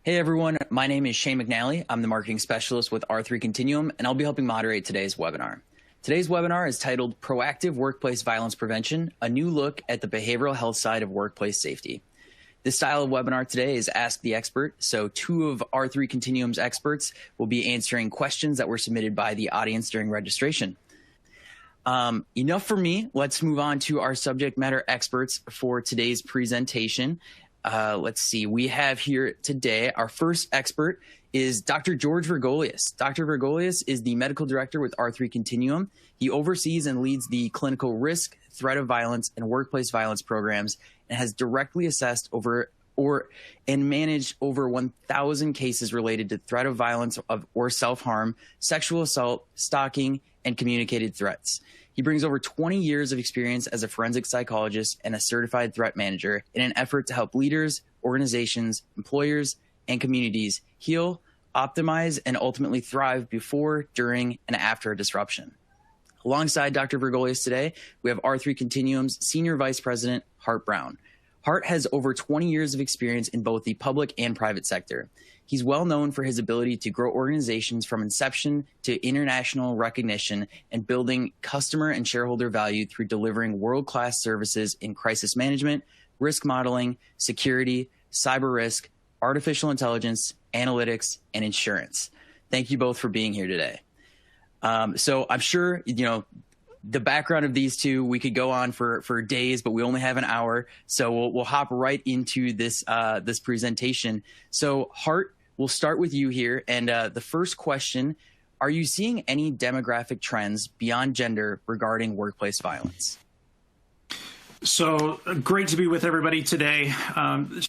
Hey everyone, my name is Shane McNally. I'm the marketing specialist with R3 Continuum, and I'll be helping moderate today's webinar. Today's webinar is titled Proactive Workplace Violence Prevention, a new look at the behavioral health side of workplace safety. This style of webinar today is Ask the Expert, so two of R3 Continuum's experts will be answering questions that were submitted by the audience during registration. Enough for me. Let's move on to our subject matter experts for today's presentation. Let's see, we have here today, our first expert is Dr. George Vergolias. Dr. Vergolias is the medical director with R3 Continuum. He oversees and leads the clinical risk, threat of violence, and workplace violence programs, and has directly assessed and managed over 1,000 cases related to threat of violence or self-harm, sexual assault, stalking, and communicated threats. He brings over 20 years of experience as a forensic psychologist and a certified threat manager in an effort to help leaders, organizations, employers, and communities heal, optimize, and ultimately thrive before, during, and after a disruption. Alongside Dr. Vergolias today, we have R3 Continuum's Senior Vice President, Hart Brown. Hart has over 20 years of experience in both the public and private sector. He's well known for his ability to grow organizations from inception to international recognition and building customer and shareholder value through delivering world-class services in crisis management, risk modeling, security, cyber risk, artificial intelligence, analytics, and insurance. Thank you both for being here today. So I'm sure, the background of these two, we could go on for days, but we only have an hour. So we'll hop right into this presentation. So Hart, we'll start with you here. And the first question, are you seeing any demographic trends beyond gender regarding workplace violence? So great to be with everybody today.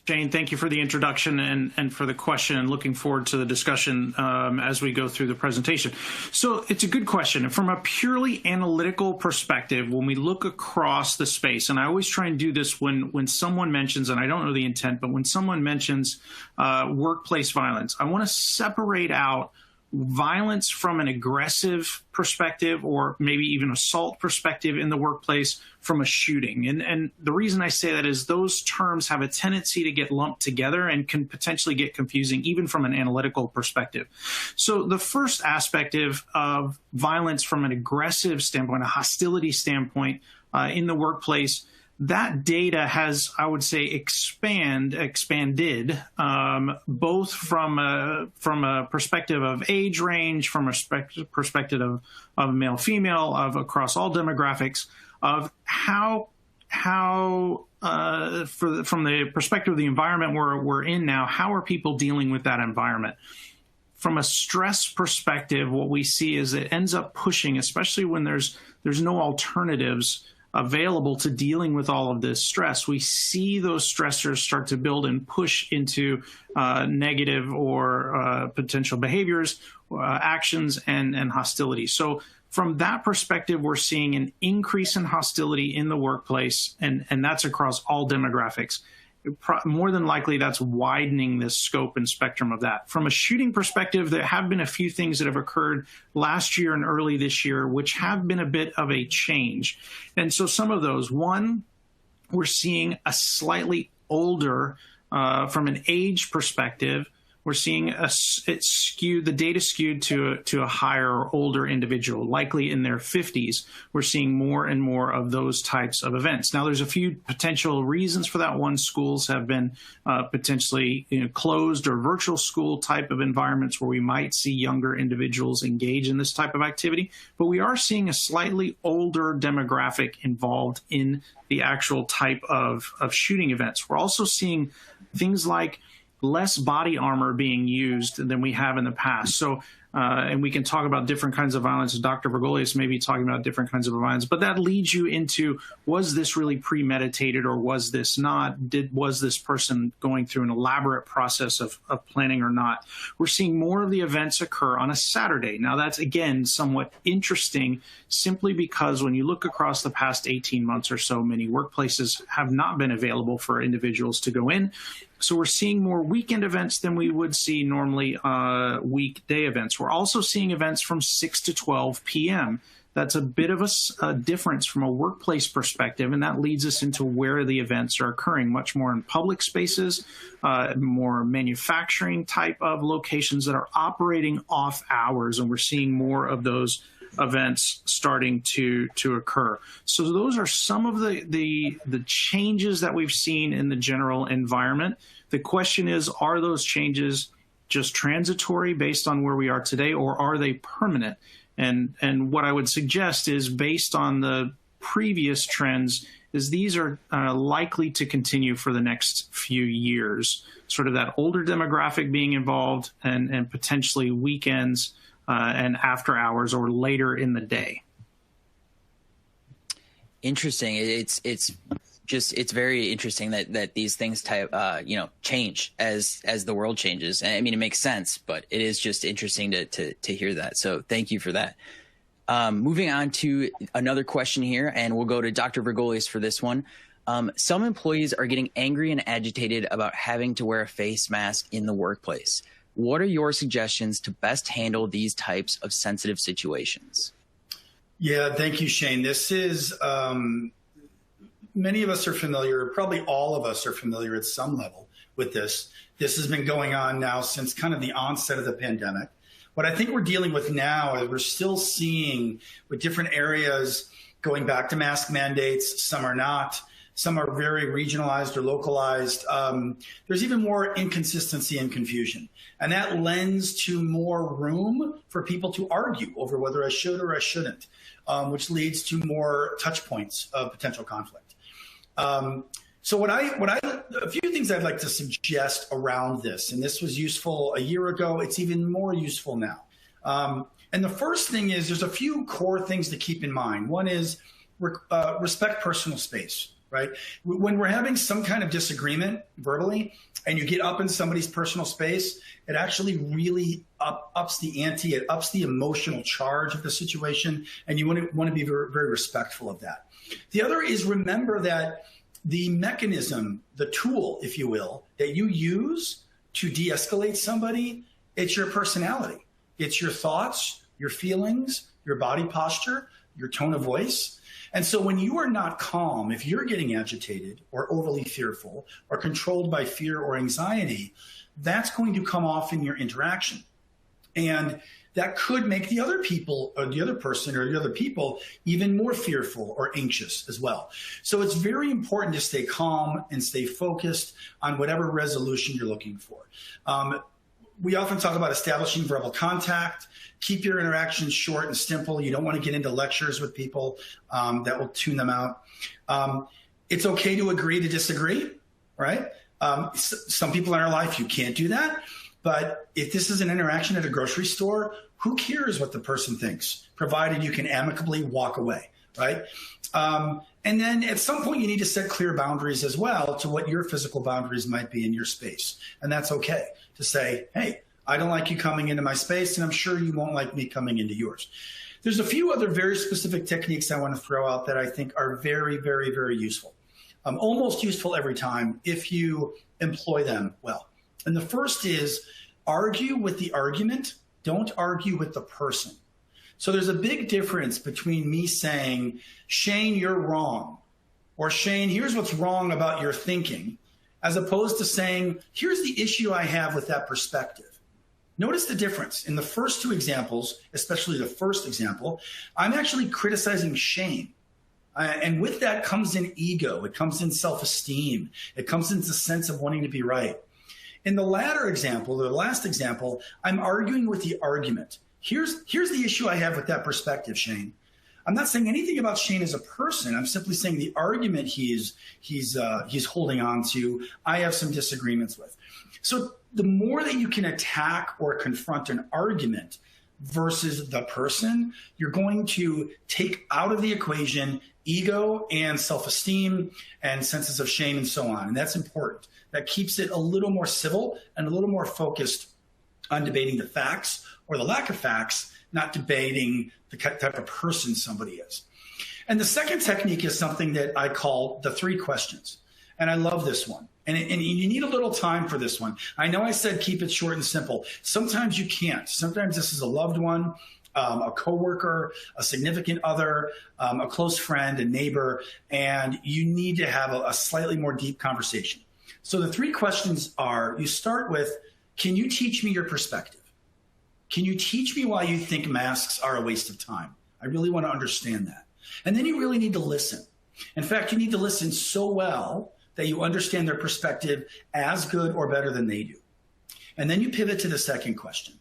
Shane, thank you for the introduction and for the question, and looking forward to the discussion as we go through the presentation. So it's a good question. From a purely analytical perspective, when we look across the space, and I always try and do this when someone mentions, and I don't know the intent, but when someone mentions workplace violence, I want to separate out violence from an aggressive perspective or maybe even assault perspective in the workplace from a shooting. And the reason I say that is those terms have a tendency to get lumped together and can potentially get confusing even from an analytical perspective. So the first aspect of violence from an aggressive standpoint, a hostility standpoint in the workplace, that data has, I would say, expanded, both from a perspective of age range, from a perspective of male, female, of across all demographics, of how from the perspective of the environment we're in now, how are people dealing with that environment? From a stress perspective, what we see is it ends up pushing, especially when there's no alternatives available to dealing with all of this stress. We see those stressors start to build and push into negative or potential behaviors, actions, and hostility. So from that perspective, we're seeing an increase in hostility in the workplace, and that's across all demographics. More than likely, that's widening the scope and spectrum of that. From a shooting perspective, there have been a few things that have occurred last year and early this year, which have been a bit of a change. And so some of those, one, we're seeing a slightly older, from an age perspective, we're seeing the data skewed to a higher or older individual, likely in their 50s. We're seeing more and more of those types of events. Now, there's a few potential reasons for that. One, schools have been potentially closed or virtual school type of environments where we might see younger individuals engage in this type of activity. But we are seeing a slightly older demographic involved in the actual type of shooting events. We're also seeing things like less body armor being used than we have in the past. So, and we can talk about different kinds of violence. Dr. Vergolias may be talking about different kinds of violence, but that leads you into, was this really premeditated or was this not? Was this person going through an elaborate process of planning or not? We're seeing more of the events occur on a Saturday. Now, that's, again, somewhat interesting simply because when you look across the past 18 months or so, many workplaces have not been available for individuals to go in. So we're seeing more weekend events than we would see normally weekday events. We're also seeing events from 6 to 12 p.m. that's a bit of a difference from a workplace perspective, and that leads us into where the events are occurring, much more in public spaces, more manufacturing type of locations that are operating off hours, and we're seeing more of those events starting to occur. So those are some of the changes that we've seen in the general environment. The question is, are those changes just transitory based on where we are today, or are they permanent? And what I would suggest is, based on the previous trends, is these are likely to continue for the next few years, sort of that older demographic being involved, and potentially weekends and after hours or later in the day. Interesting. It's very interesting that these things change as the world changes. And I mean, it makes sense, but it is just interesting to hear that. So thank you for that. Moving on to another question here, and we'll go to Dr. Vergolias for this one. Some employees are getting angry and agitated about having to wear a face mask in the workplace. What are your suggestions to best handle these types of sensitive situations? Yeah, thank you, Shane. This is, many of us are familiar, probably all of us are familiar at some level with this. This has been going on now since kind of the onset of the pandemic. What I think we're dealing with now is we're still seeing with different areas going back to mask mandates. Some are not. Some are very regionalized or localized. There's even more inconsistency and confusion. And that lends to more room for people to argue over whether I should or I shouldn't, which leads to more touch points of potential conflict. So a few things I'd like to suggest around this, and this was useful a year ago, it's even more useful now. And the first thing is, there's a few core things to keep in mind. One is respect personal space, right? When we're having some kind of disagreement verbally and you get up in somebody's personal space, it actually really ups the ante, it ups the emotional charge of the situation, and you want to be very, very respectful of that. The other is, remember that the mechanism, the tool, if you will, that you use to de-escalate somebody, it's your personality. It's your thoughts, your feelings, your body posture, your tone of voice. And so when you are not calm, if you're getting agitated or overly fearful or controlled by fear or anxiety, that's going to come off in your interaction. And that could make the other people or the other person or the other people even more fearful or anxious as well. So it's very important to stay calm and stay focused on whatever resolution you're looking for. We often talk about establishing verbal contact. Keep your interactions short and simple. You don't want to get into lectures with people that will tune them out. It's okay to agree to disagree, right? Some people in our life, you can't do that. But if this is an interaction at a grocery store, who cares what the person thinks, provided you can amicably walk away, right? And then at some point, you need to set clear boundaries as well to what your physical boundaries might be in your space. And that's okay to say, hey, I don't like you coming into my space, and I'm sure you won't like me coming into yours. There's a few other very specific techniques I want to throw out that I think are very, very, very useful. Almost useful every time if you employ them well. And the first is, argue with the argument, don't argue with the person. So there's a big difference between me saying, Shane, you're wrong, or Shane, here's what's wrong about your thinking, as opposed to saying, here's the issue I have with that perspective. Notice the difference. In the first two examples, especially the first example, I'm actually criticizing Shane. And with that comes in ego. It comes in self-esteem. It comes in the sense of wanting to be right. In the latter example, the last example, I'm arguing with the argument. Here's the issue I have with that perspective, Shane. I'm not saying anything about Shane as a person. I'm simply saying the argument he's holding on to, I have some disagreements with. So the more that you can attack or confront an argument versus the person, you're going to take out of the equation ego and self-esteem and senses of shame and so on. And that's important. That keeps it a little more civil and a little more focused on debating the facts or the lack of facts, not debating the type of person somebody is. And the second technique is something that I call the 3 questions. And I love this one. And you need a little time for this one. I know I said keep it short and simple. Sometimes you can't. Sometimes this is a loved one a coworker, a significant other, a close friend, a neighbor, and you need to have a slightly more deep conversation. So the 3 questions are, you start with, can you teach me your perspective? Can you teach me why you think masks are a waste of time? I really want to understand that. And then you really need to listen. In fact, you need to listen so well that you understand their perspective as good or better than they do. And then you pivot to the second question.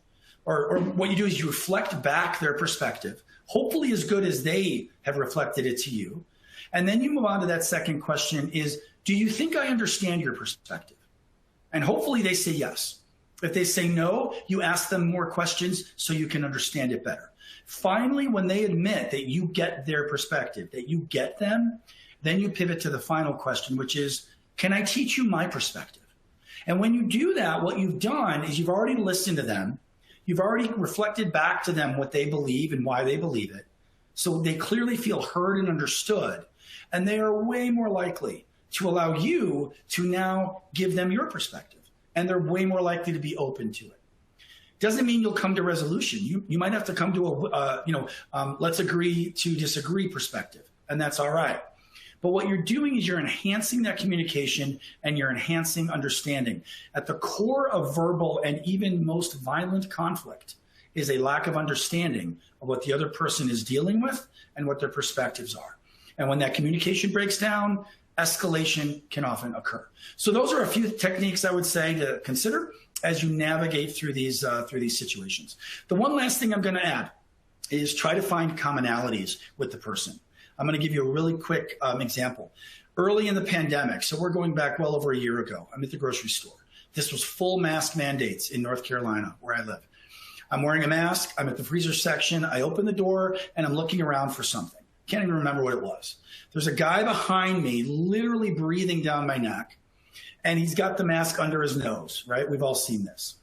Or what you do is you reflect back their perspective, hopefully as good as they have reflected it to you. And then you move on to that second question is, do you think I understand your perspective? And hopefully they say yes. If they say no, you ask them more questions so you can understand it better. Finally, when they admit that you get their perspective, that you get them, then you pivot to the final question, which is, can I teach you my perspective? And when you do that, what you've done is you've already listened to them. You've already reflected back to them what they believe and why they believe it. So they clearly feel heard and understood. And they are way more likely to allow you to now give them your perspective. And they're way more likely to be open to it. Doesn't mean you'll come to resolution. You might have to come to let's agree to disagree perspective. And that's all right. But what you're doing is you're enhancing that communication and you're enhancing understanding. At the core of verbal and even most violent conflict is a lack of understanding of what the other person is dealing with and what their perspectives are. And when that communication breaks down, escalation can often occur. So those are a few techniques I would say to consider as you navigate through these situations. The one last thing I'm going to add is try to find commonalities with the person. I'm going to give you a really quick example. Early in the pandemic, so we're going back well over a year ago, I'm at the grocery store. This was full mask mandates in North Carolina, where I live. I'm wearing a mask. I'm at the freezer section. I open the door, and I'm looking around for something. Can't even remember what it was. There's a guy behind me literally breathing down my neck, and he's got the mask under his nose, right? We've all seen this.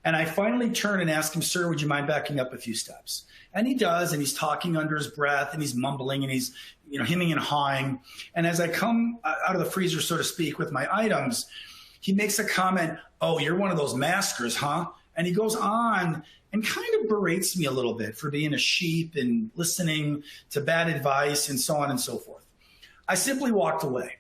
And I finally turn and ask him, sir, would you mind backing up a few steps? And he does, and he's talking under his breath, and he's mumbling, and he's hemming and hawing. And as I come out of the freezer, so to speak, with my items, he makes a comment, oh, you're one of those maskers, huh? And he goes on and kind of berates me a little bit for being a sheep and listening to bad advice and so on and so forth. I simply walked away.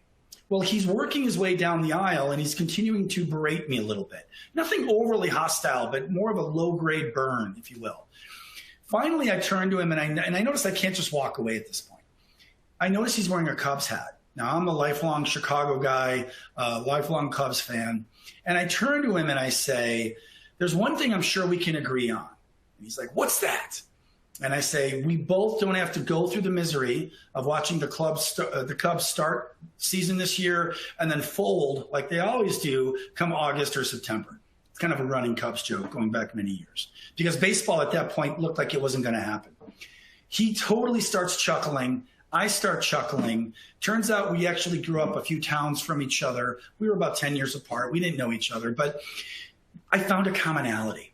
Well, he's working his way down the aisle, and he's continuing to berate me a little bit. Nothing overly hostile, but more of a low-grade burn, if you will. Finally, I turned to him, and I noticed I can't just walk away at this point. I noticed he's wearing a Cubs hat. Now, I'm a lifelong Chicago guy, lifelong Cubs fan. And I turn to him, and I say, there's one thing I'm sure we can agree on. And he's like, what's that? And I say, we both don't have to go through the misery of watching the Cubs start season this year and then fold like they always do come August or September. It's kind of a running Cubs joke going back many years because baseball at that point looked like it wasn't going to happen. He totally starts chuckling. I start chuckling. Turns out we actually grew up a few towns from each other. We were about 10 years apart. We didn't know each other, but I found a commonality.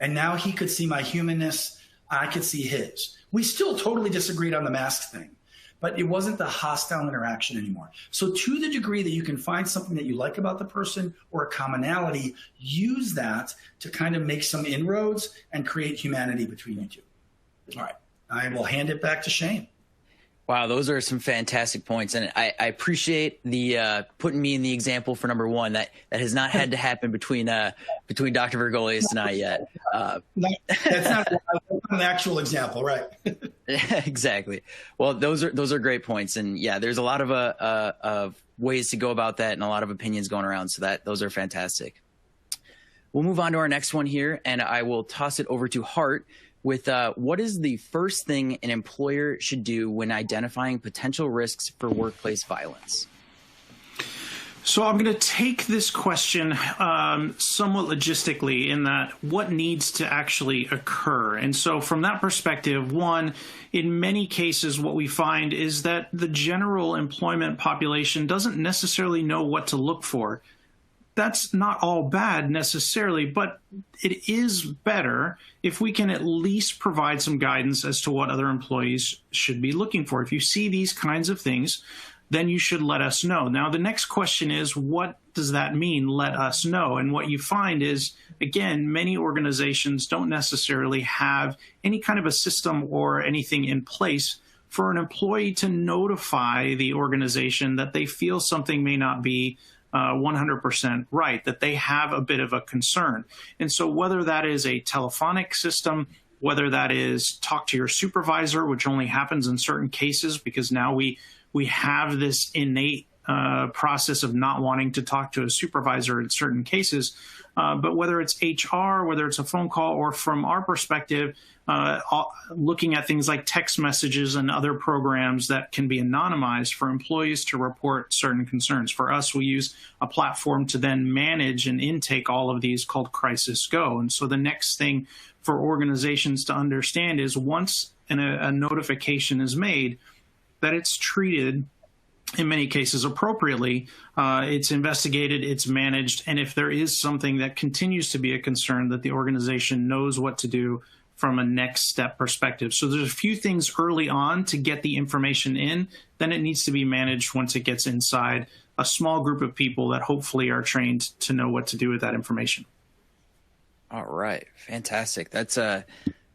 And now he could see my humanness. I could see his. We still totally disagreed on the mask thing, but it wasn't the hostile interaction anymore. So to the degree that you can find something that you like about the person or a commonality, use that to kind of make some inroads and create humanity between you two. All right. I will hand it back to Shane. Wow, those are some fantastic points, and I appreciate the putting me in the example for number one. That has not had to happen between Dr. Vergolias and I yet. That's not an actual example, right? Exactly. Well, those are great points, and yeah, there's a lot of ways to go about that, and a lot of opinions going around. So those are fantastic. We'll move on to our next one here, and I will toss it over to Hart with what is the first thing an employer should do when identifying potential risks for workplace violence? So I'm going to take this question somewhat logistically in that what needs to actually occur. And so from that perspective, one, in many cases, what we find is that the general employment population doesn't necessarily know what to look for. That's not all bad necessarily, but it is better if we can at least provide some guidance as to what other employees should be looking for. If you see these kinds of things, then you should let us know. Now, the next question is, what does that mean, let us know? And what you find is, again, many organizations don't necessarily have any kind of a system or anything in place for an employee to notify the organization that they feel something may not be 100% right, that they have a bit of a concern. And so whether that is a telephonic system, whether that is talk to your supervisor, which only happens in certain cases because now we have this innate process of not wanting to talk to a supervisor in certain cases, but whether it's HR, whether it's a phone call, or from our perspective, looking at things like text messages and other programs that can be anonymized for employees to report certain concerns. For us, we use a platform to then manage and intake all of these called Crisis Go. And so the next thing for organizations to understand is once a notification is made, that it's treated in many cases appropriately, it's investigated, it's managed, and if there is something that continues to be a concern, that the organization knows what to do from a next step perspective. So there's a few things early on to get the information in, then it needs to be managed once it gets inside a small group of people that hopefully are trained to know what to do with that information. All right, fantastic. That's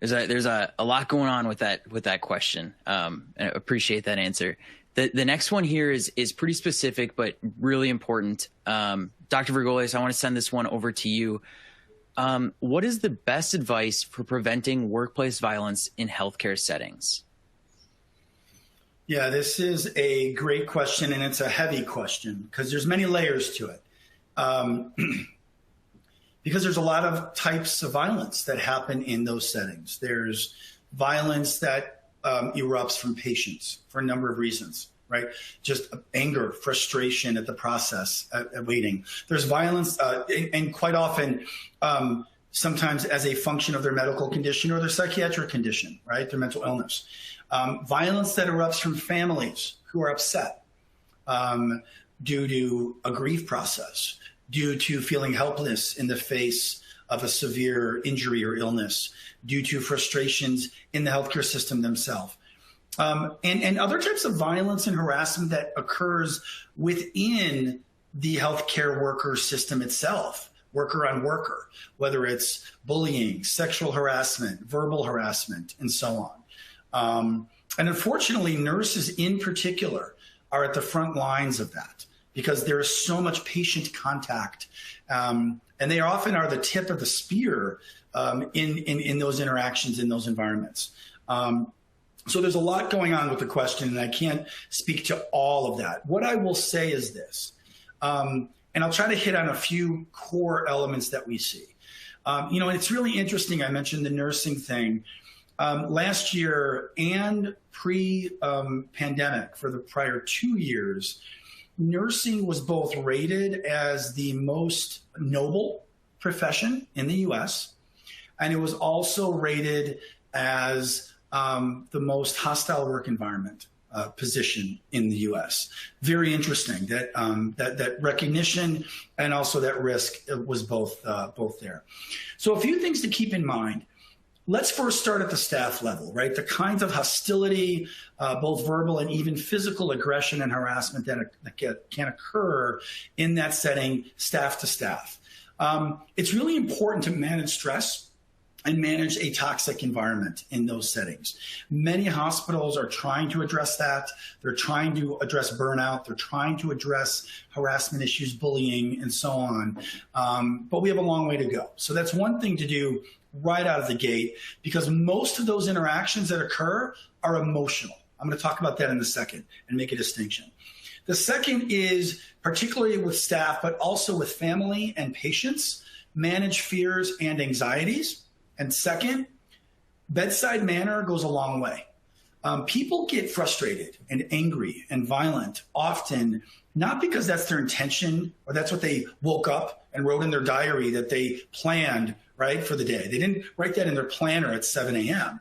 there's a lot going on with that question. And I appreciate that answer. The next one here is pretty specific, but really important. Dr. Vergolias, I want to send this one over to you. What is the best advice for preventing workplace violence in healthcare settings? Yeah, this is a great question, and it's a heavy question because there's many layers to it. Because there's a lot of types of violence that happen in those settings. There's violence that erupts from patients for a number of reasons, right? Just anger, frustration at the process, at waiting. There's violence, and quite often, sometimes as a function of their medical condition or their psychiatric condition, right? Their mental illness. Violence that erupts from families who are upset due to a grief process, due to feeling helpless in the face of a severe injury or illness, due to frustrations in the healthcare system themselves. And other types of violence and harassment that occurs within the healthcare worker system itself, worker on worker, whether it's bullying, sexual harassment, verbal harassment, and so on. And unfortunately, nurses in particular are at the front lines of that, because there is so much patient contact, and they often are the tip of the spear in those interactions, in those environments. So there's a lot going on with the question, and I can't speak to all of that. What I will say is this, and I'll try to hit on a few core elements that we see. And it's really interesting. I mentioned the nursing thing. Last year and pre-pandemic, for the prior 2 years, nursing was both rated as the most noble profession in the U.S., and it was also rated as the most hostile work environment position in the U.S. Very interesting that that recognition and also that risk was both there. So a few things to keep in mind. Let's first start at the staff level, right? The kinds of hostility, both verbal and even physical aggression and harassment that can occur in that setting, staff to staff. It's really important to manage stress and manage a toxic environment in those settings. Many hospitals are trying to address that. They're trying to address burnout. They're trying to address harassment issues, bullying, and so on. But we have a long way to go. So that's one thing to do right out of the gate, because most of those interactions that occur are emotional. I'm going to talk about that in a second and make a distinction. The second is, particularly with staff, but also with family and patients, manage fears and anxieties. And second, bedside manner goes a long way. People get frustrated and angry and violent often, not because that's their intention or that's what they woke up and wrote in their diary that they planned, right, for the day. They didn't write that in their planner at 7 a.m.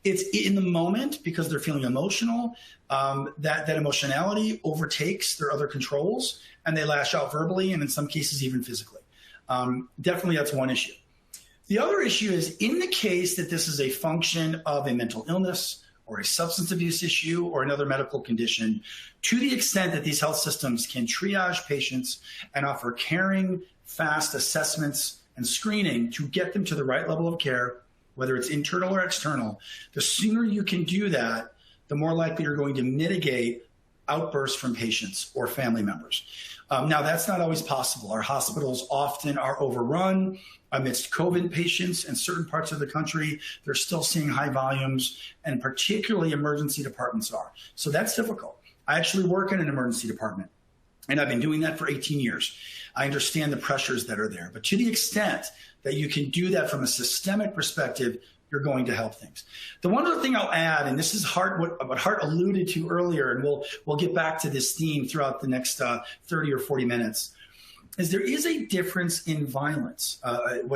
It's in the moment because they're feeling emotional. That emotionality overtakes their other controls, and they lash out verbally and in some cases even physically. Definitely that's one issue. The other issue is, in the case that this is a function of a mental illness or a substance abuse issue or another medical condition, to the extent that these health systems can triage patients and offer caring, fast assessments and screening to get them to the right level of care, whether it's internal or external, the sooner you can do that, the more likely you're going to mitigate outbursts from patients or family members. Now, that's not always possible. Our hospitals often are overrun. Amidst COVID patients in certain parts of the country, they're still seeing high volumes, and particularly emergency departments are. So that's difficult. I actually work in an emergency department, and I've been doing that for 18 years. I understand the pressures that are there. But to the extent that you can do that from a systemic perspective, you're going to help things. The one other thing I'll add, and this is what Hart alluded to earlier, and we'll get back to this theme throughout the next 30 or 40 minutes, is there is a difference in violence. And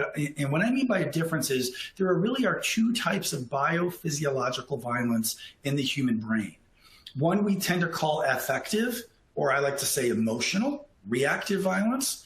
what I mean by a difference is there really are two types of biophysiological violence in the human brain. One we tend to call affective, or I like to say emotional, reactive violence.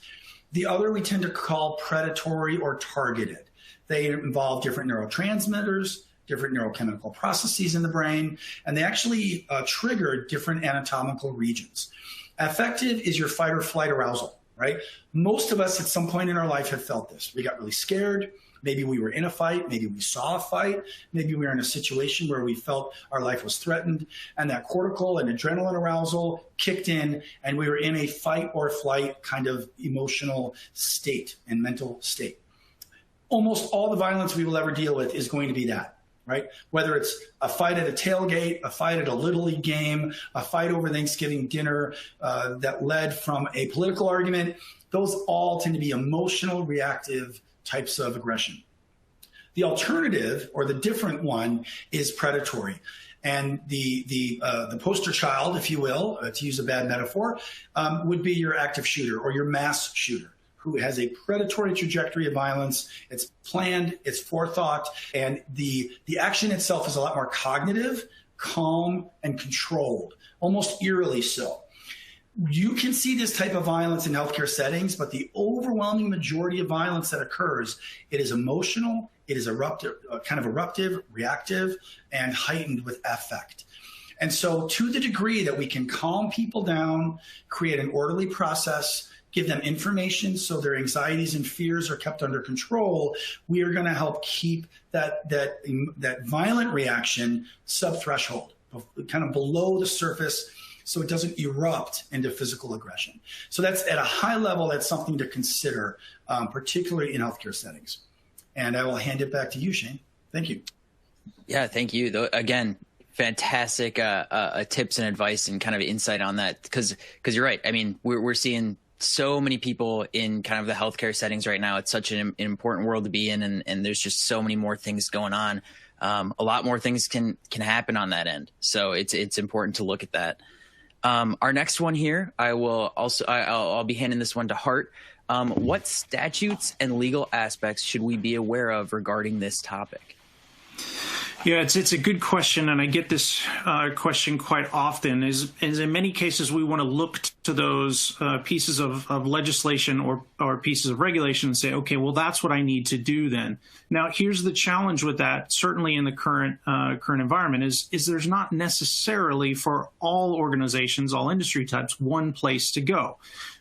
The other we tend to call predatory or targeted. They involve different neurotransmitters, different neurochemical processes in the brain, and they actually trigger different anatomical regions. Affective is your fight or flight arousal, right? Most of us at some point in our life have felt this. We got really scared. Maybe we were in a fight. Maybe we saw a fight. Maybe we were in a situation where we felt our life was threatened, and that cortical and adrenaline arousal kicked in, and we were in a fight or flight kind of emotional state and mental state. Almost all the violence we will ever deal with is going to be that, right? Whether it's a fight at a tailgate, a fight at a Little League game, a fight over Thanksgiving dinner that led from a political argument, those all tend to be emotional, reactive types of aggression. The alternative, or the different one, is predatory. And the poster child, if you will, to use a bad metaphor, would be your active shooter or your mass shooter, who has a predatory trajectory of violence. It's planned, it's forethought, and the action itself is a lot more cognitive, calm, and controlled, almost eerily so. You can see this type of violence in healthcare settings, but the overwhelming majority of violence that occurs, it is emotional, it is eruptive, reactive, and heightened with affect. And so to the degree that we can calm people down, create an orderly process, give them information so their anxieties and fears are kept under control, we are going to help keep that violent reaction sub-threshold, kind of below the surface, so it doesn't erupt into physical aggression. So that's at a high level, that's something to consider, particularly in healthcare settings. And I will hand it back to you, Shane. Thank you. Yeah, thank you. Again, fantastic tips and advice and kind of insight on that, because you're right. I mean, we're seeing so many people in kind of the healthcare settings right now. It's such an important world to be in, and there's just so many more things going on. A lot more things can happen on that end. So it's important to look at that. Our next one here, I'll be handing this one to Hart. What statutes and legal aspects should we be aware of regarding this topic? Yeah, it's a good question, and I get this question quite often. Is in many cases we want to look to those pieces of legislation or pieces of regulation and say, okay, well, that's what I need to do then. Now, here's the challenge with that, certainly in the current environment, is there's not necessarily for all organizations, all industry types, one place to go.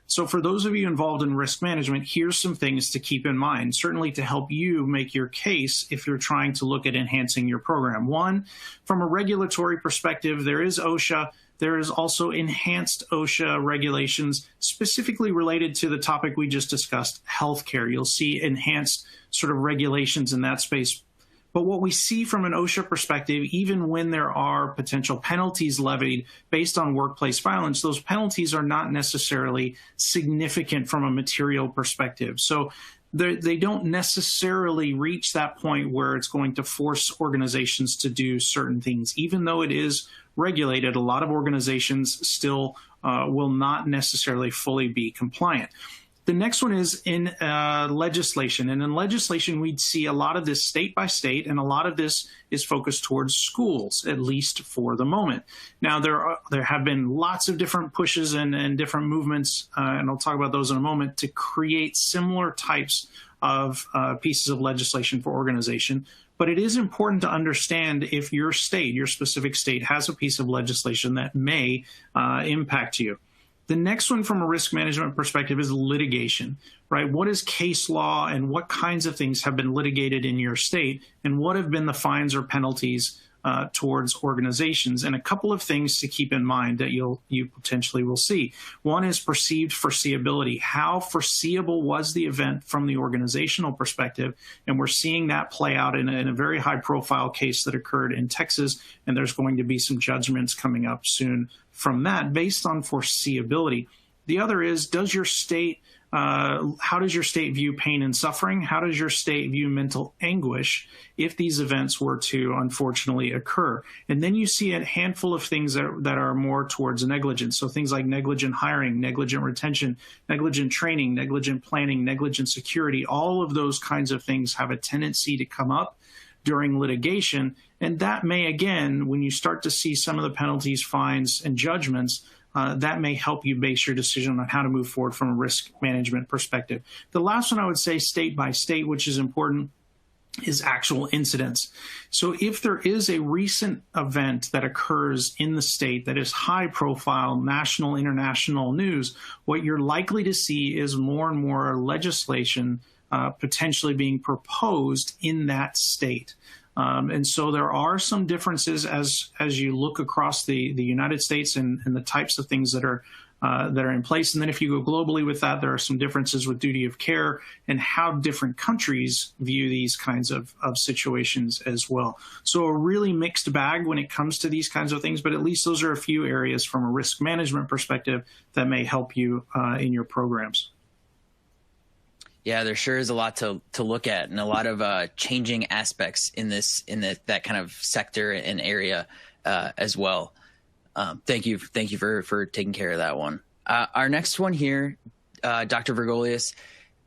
So for those of you involved in risk management, here's some things to keep in mind, certainly to help you make your case if you're trying to look at enhancing your program. One, from a regulatory perspective, there is OSHA. There is also enhanced OSHA regulations specifically related to the topic we just discussed, healthcare. You'll see enhanced sort of regulations in that space. But what we see from an OSHA perspective, even when there are potential penalties levied based on workplace violence, those penalties are not necessarily significant from a material perspective. So they don't necessarily reach that point where it's going to force organizations to do certain things. Even though it is regulated, a lot of organizations still will not necessarily fully be compliant. The next one is in legislation. And in legislation, we'd see a lot of this state by state, and a lot of this is focused towards schools, at least for the moment. Now, there have been lots of different pushes and different movements, and I'll talk about those in a moment, to create similar types of pieces of legislation for organization. But it is important to understand if your state, your specific state, has a piece of legislation that may impact you. The next one from a risk management perspective is litigation, right? What is case law and what kinds of things have been litigated in your state, and what have been the fines or penalties towards organizations? And a couple of things to keep in mind that you potentially will see. One is perceived foreseeability. How foreseeable was the event from the organizational perspective? And we're seeing that play out in a very high profile case that occurred in Texas, and there's going to be some judgments coming up soon from that based on foreseeability. The other is, does your state how does your state view pain and suffering? How does your state view mental anguish if these events were to unfortunately occur? And then you see a handful of things that are more towards negligence. So things like negligent hiring, negligent retention, negligent training, negligent planning, negligent security, all of those kinds of things have a tendency to come up during litigation. And that may, again, when you start to see some of the penalties, fines, and judgments, that may help you base your decision on how to move forward from a risk management perspective. The last one I would say, state by state, which is important, is actual incidents. So if there is a recent event that occurs in the state that is high profile, national, international news, what you're likely to see is more and more legislation potentially being proposed in that state. And so there are some differences as you look across the United States and the types of things that are in place. And then if you go globally with that, there are some differences with duty of care and how different countries view these kinds of situations as well. So a really mixed bag when it comes to these kinds of things, but at least those are a few areas from a risk management perspective that may help you in your programs. Yeah, there sure is a lot to look at, and a lot of changing aspects in that kind of sector and area as well. Thank you for taking care of that one. Our next one here, Dr. Vergolias,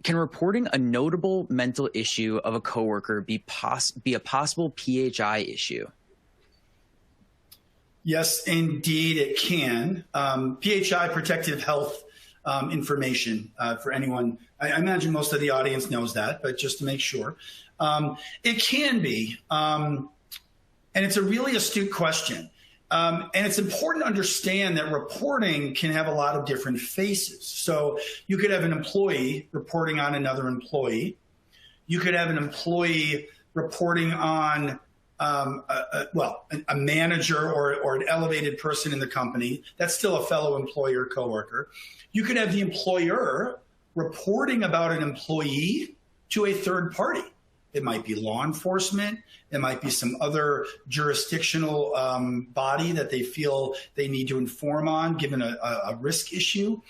can reporting a notable mental issue of a coworker be a possible PHI issue? Yes, indeed, it can. PHI, protective health information for anyone. I imagine most of the audience knows that, but just to make sure. It can be, and it's a really astute question. And it's important to understand that reporting can have a lot of different faces. So you could have an employee reporting on another employee. You could have an employee reporting on a manager or an elevated person in the company. That's still a fellow employee or coworker. You could have the employer reporting about an employee to a third party. It might be law enforcement. It might be some other jurisdictional body that they feel they need to inform on, given a risk issue.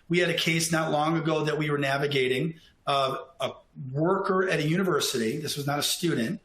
We had a case not long ago that we were navigating of a worker at a university. This was not a student,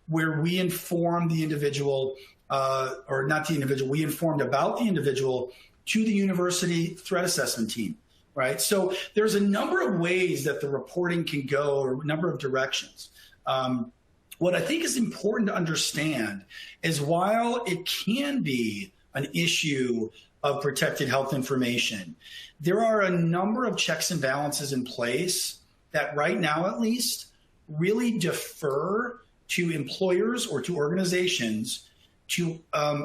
where we informed the individual, or not the individual, we informed about the individual to the university threat assessment team, right? So there's a number of ways that the reporting can go, or a number of directions. What I think is important to understand is while it can be an issue of protected health information, there are a number of checks and balances in place that right now, at least, really defer to employers or to organizations to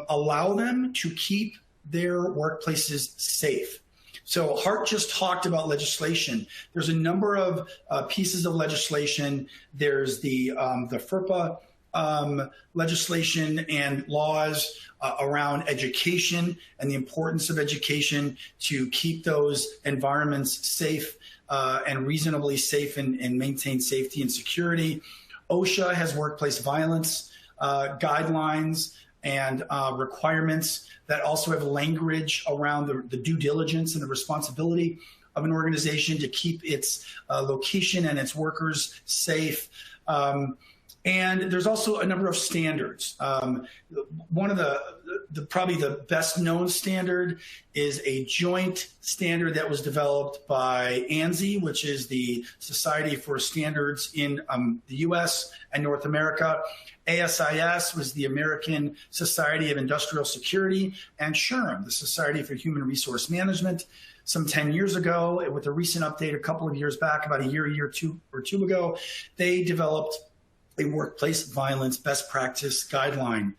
allow them to keep their workplaces safe. So Hart just talked about legislation. There's a number of pieces of legislation. There's the FERPA legislation and laws around education and the importance of education to keep those environments safe and reasonably safe and maintain safety and security. OSHA has workplace violence guidelines and requirements that also have language around the due diligence and the responsibility of an organization to keep its location and its workers safe. And there's also a number of standards. One of probably the best known standard is a joint standard that was developed by ANSI, which is the Society for Standards in the US and North America. ASIS was the American Society of Industrial Security, and SHRM, the Society for Human Resource Management. some 10 years ago. With a recent update a couple of years back, about a year two ago, they developed a workplace violence best practice guideline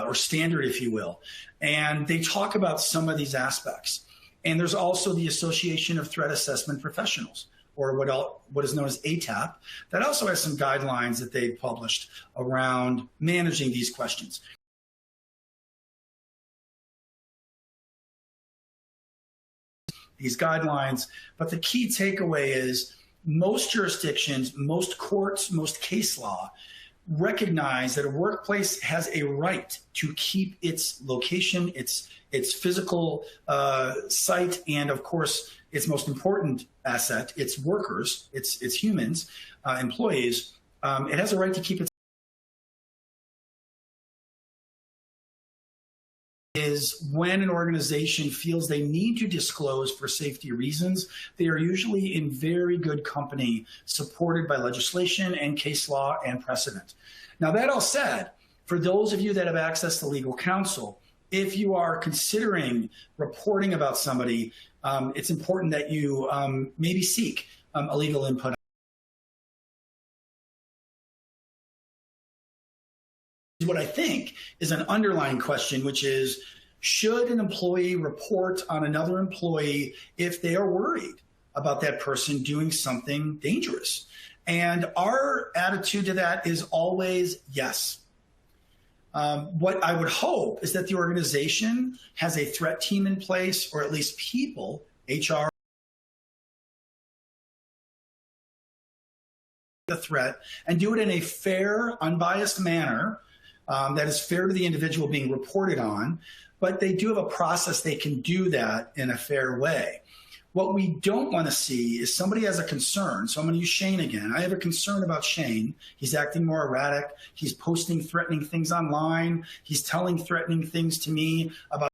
or standard, if you will. And they talk about some of these aspects. And there's also the Association of Threat Assessment Professionals, or what is known as ATAP, that also has some guidelines that they've published around managing these questions. These guidelines, but the key takeaway is most jurisdictions, most courts, most case law recognize that a workplace has a right to keep its location, its physical site, and of course, its most important asset, its workers, its humans, employees. It has a right to keep its is when an organization feels they need to disclose for safety reasons, they are usually in very good company, supported by legislation and case law and precedent. Now, that all said, for those of you that have access to legal counsel, if you are considering reporting about somebody, it's important that you maybe seek a legal input. What I think is an underlying question, which is, should an employee report on another employee if they are worried about that person doing something dangerous? And our attitude to that is always yes. What I would hope is that the organization has a threat team in place, or at least people, HR, the threat, and do it in a fair, unbiased manner that is fair to the individual being reported on, but they do have a process they can do that in a fair way. What we don't want to see is somebody has a concern. So I'm going to use Shane again. I have a concern about Shane. He's acting more erratic. He's posting threatening things online. He's telling threatening things to me about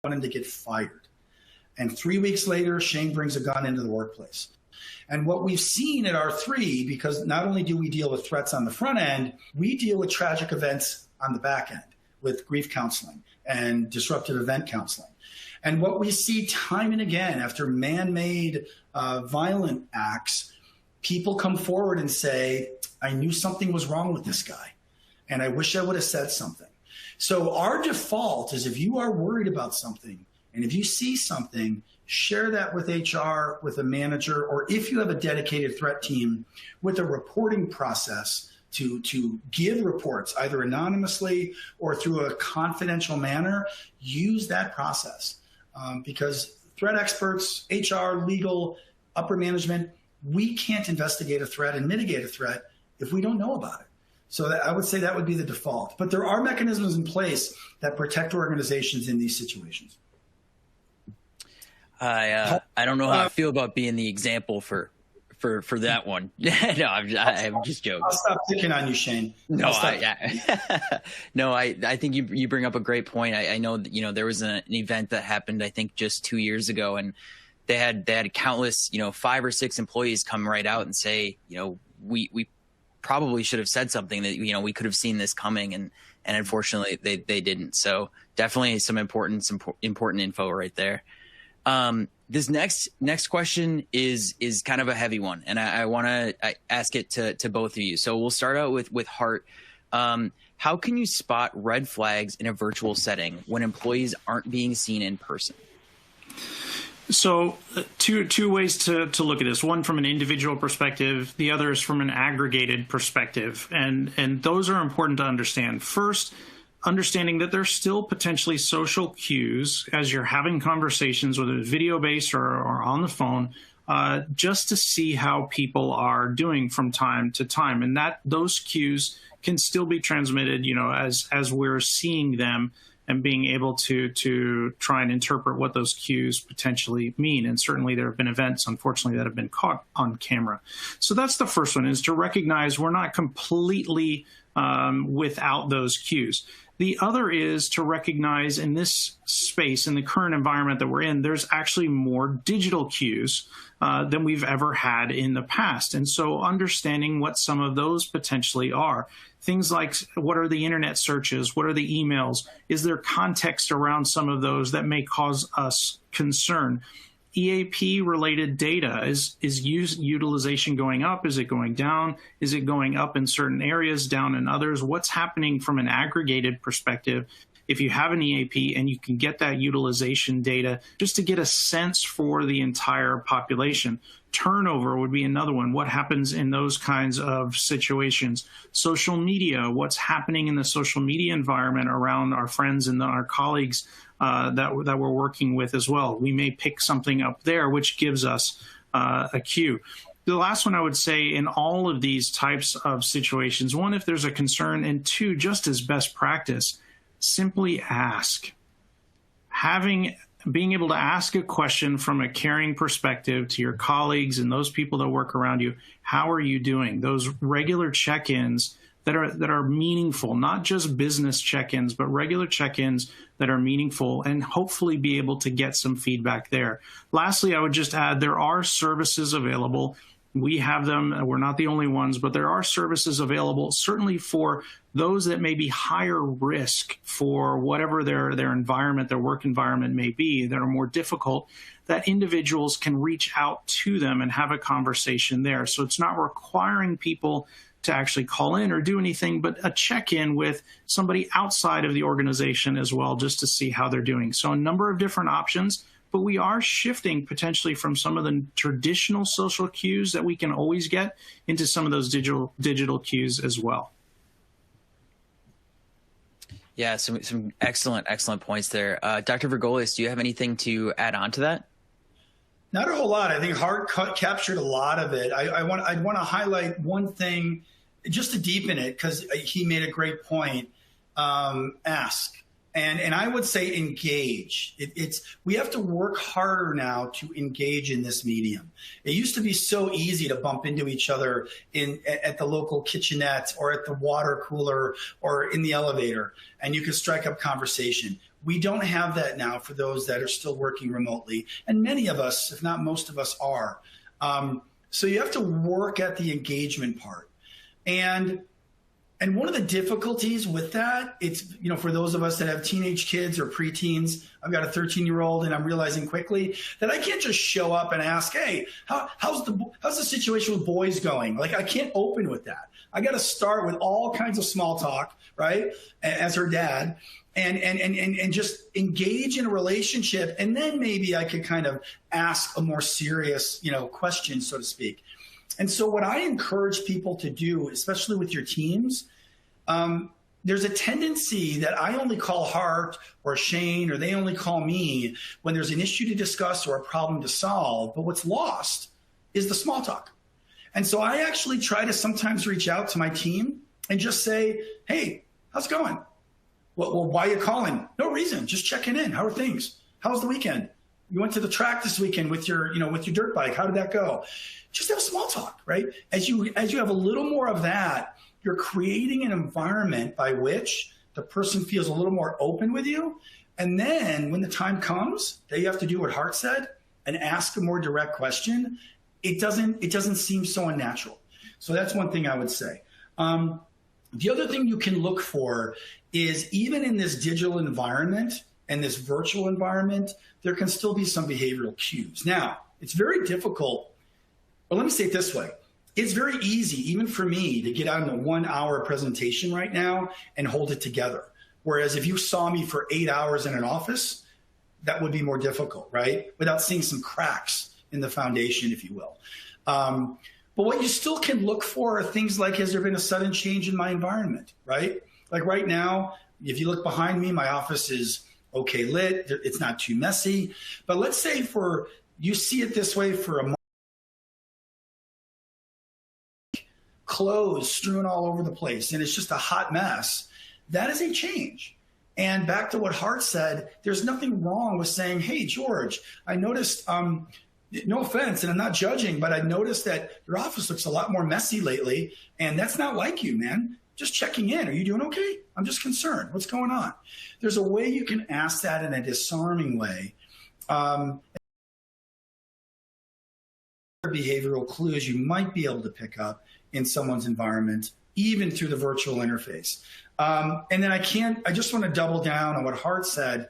him to get fired. And 3 weeks later, Shane brings a gun into the workplace. And what we've seen at R3, because not only do we deal with threats on the front end, we deal with tragic events on the back end with grief counseling and disruptive event counseling. And what we see time and again after man-made violent acts, people come forward and say, I knew something was wrong with this guy, and I wish I would have said something. So our default is, if you are worried about something and if you see something, share that with HR, with a manager, or if you have a dedicated threat team, with a reporting process to give reports either anonymously or through a confidential manner. Use that process because threat experts, HR, legal, upper management, we can't investigate a threat and mitigate a threat if we don't know about it. So I would say that would be the default. But there are mechanisms in place that protect organizations in these situations. I don't know how I feel about being the example for that one. No, I'm just joking. I'll stop picking on you, Shane. No, I think you bring up a great point. I know that, there was an event that happened, I think just 2 years ago, and they had countless, 5 or 6 employees come right out and say, we probably should have said something that, we could have seen this coming, and unfortunately they didn't. So definitely some important info right there. This next question is kind of a heavy one, and I want to ask it to both of you. So we'll start out with Hart. How can you spot red flags in a virtual setting when employees aren't being seen in person? So two ways to look at this. One from an individual perspective, the other is from an aggregated perspective, and those are important to understand. First, understanding that there's still potentially social cues as you're having conversations, whether it's video-based or on the phone, just to see how people are doing from time to time. And that those cues can still be transmitted, as we're seeing them and being able to try and interpret what those cues potentially mean. And certainly there have been events, unfortunately, that have been caught on camera. So that's the first one, is to recognize we're not completely without those cues. The other is to recognize in this space, in the current environment that we're in, there's actually more digital cues than we've ever had in the past. And so understanding what some of those potentially are. Things like, what are the internet searches? What are the emails? Is there context around some of those that may cause us concern? EAP-related data, is utilization going up? Is it going down? Is it going up in certain areas, down in others? What's happening from an aggregated perspective? If you have an EAP and you can get that utilization data just to get a sense for the entire population. Turnover would be another one. What happens in those kinds of situations? Social media, what's happening in the social media environment around our friends and our colleagues that we're working with as well. We may pick something up there, which gives us a cue. The last one I would say in all of these types of situations, one, if there's a concern, and two, just as best practice, simply ask. Being able to ask a question from a caring perspective to your colleagues and those people that work around you, how are you doing? Those regular check-ins that are meaningful, not just business check-ins, but regular check-ins that are meaningful, and hopefully be able to get some feedback there. Lastly, I would just add there are services available. We have them. We're not the only ones, but there are services available, certainly for those that may be higher risk for whatever their environment, their work environment may be, that are more difficult, that individuals can reach out to them and have a conversation there. So it's not requiring people to actually call in or do anything, but a check-in with somebody outside of the organization as well, just to see how they're doing. So a number of different options, but we are shifting potentially from some of the traditional social cues that we can always get into some of those digital cues as well. Yeah, some excellent points there. Dr. Vergolias, do you have anything to add on to that? Not a whole lot. I think Hart captured a lot of it. I'd want to highlight one thing just to deepen it, because he made a great point. Ask. And I would say engage. We have to work harder now to engage in this medium. It used to be so easy to bump into each other at the local kitchenette or at the water cooler or in the elevator, and you could strike up conversation. We don't have that now for those that are still working remotely, and many of us, if not most of us, are. So you have to work at the engagement part. And one of the difficulties with that, it's, for those of us that have teenage kids or preteens, I've got a 13-year-old, and I'm realizing quickly that I can't just show up and ask, hey, how's the situation with boys going? Like, I can't open with that. I got to start with all kinds of small talk, right? As her dad, and just engage in a relationship. And then maybe I could kind of ask a more serious, question, so to speak. And so what I encourage people to do, especially with your teams, there's a tendency that I only call Hart or Shane, or they only call me when there's an issue to discuss or a problem to solve. But what's lost is the small talk. And so I actually try to sometimes reach out to my team and just say, hey, how's it going? Well, why are you calling? No reason, just checking in. How are things? How was the weekend? You went to the track this weekend with your dirt bike. How did that go? Just have small talk, right? As you have a little more of that, you're creating an environment by which the person feels a little more open with you. And then when the time comes that you have to do what Hart said and ask a more direct question, it doesn't seem so unnatural. So that's one thing I would say. The other thing you can look for is, even in this digital environment and this virtual environment, there can still be some behavioral cues. Now, it's very difficult, or let me say it this way. It's very easy, even for me, to get on a 1-hour presentation right now and hold it together. Whereas if you saw me for 8 hours in an office, that would be more difficult, right? Without seeing some cracks in the foundation, if you will. But what you still can look for are things like, has there been a sudden change in my environment, right? Like right now, if you look behind me, my office is okay lit. It's not too messy. But let's say you see it this way for a month, clothes strewn all over the place, and it's just a hot mess. That is a change. And back to what Hart said, there's nothing wrong with saying, hey, George, I noticed, no offense, and I'm not judging, but I noticed that your office looks a lot more messy lately, and that's not like you, man. just checking in. Are you doing okay? I'm just concerned. What's going on? There's a way you can ask that in a disarming way. Behavioral clues you might be able to pick up in someone's environment, even through the virtual interface. And then I just want to double down on what Hart said,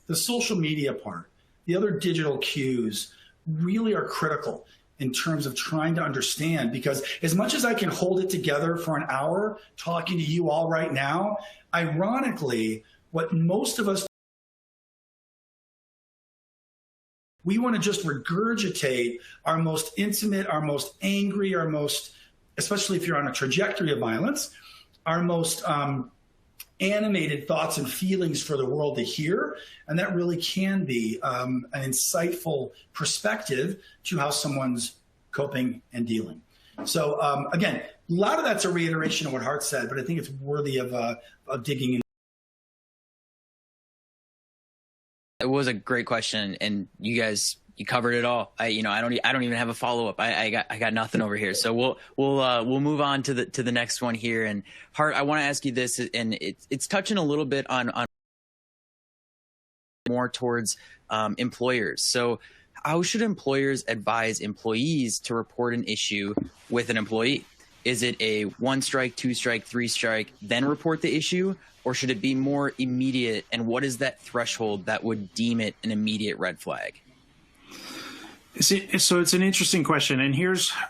the social media part, the other digital cues really are critical in terms of trying to understand, because as much as I can hold it together for an hour talking to you all right now, ironically, what most of us, we want to just regurgitate our most intimate, our most angry, our most, especially if you're on a trajectory of violence, our most animated thoughts and feelings for the world to hear. And that really can be an insightful perspective to how someone's coping and dealing. So again, a lot of that's a reiteration of what Hart said, but I think it's worthy of digging in. It was a great question, and you covered it all. I don't even have a follow up. I got nothing over here. So we'll move on to the next one here. And Hart, I want to ask you this, and it's touching a little bit on more towards employers. So how should employers advise employees to report an issue with an employee? Is it a 1 strike, 2 strike, 3 strike, then report the issue? Or should it be more immediate? And what is that threshold that would deem it an immediate red flag? So it's an interesting question. And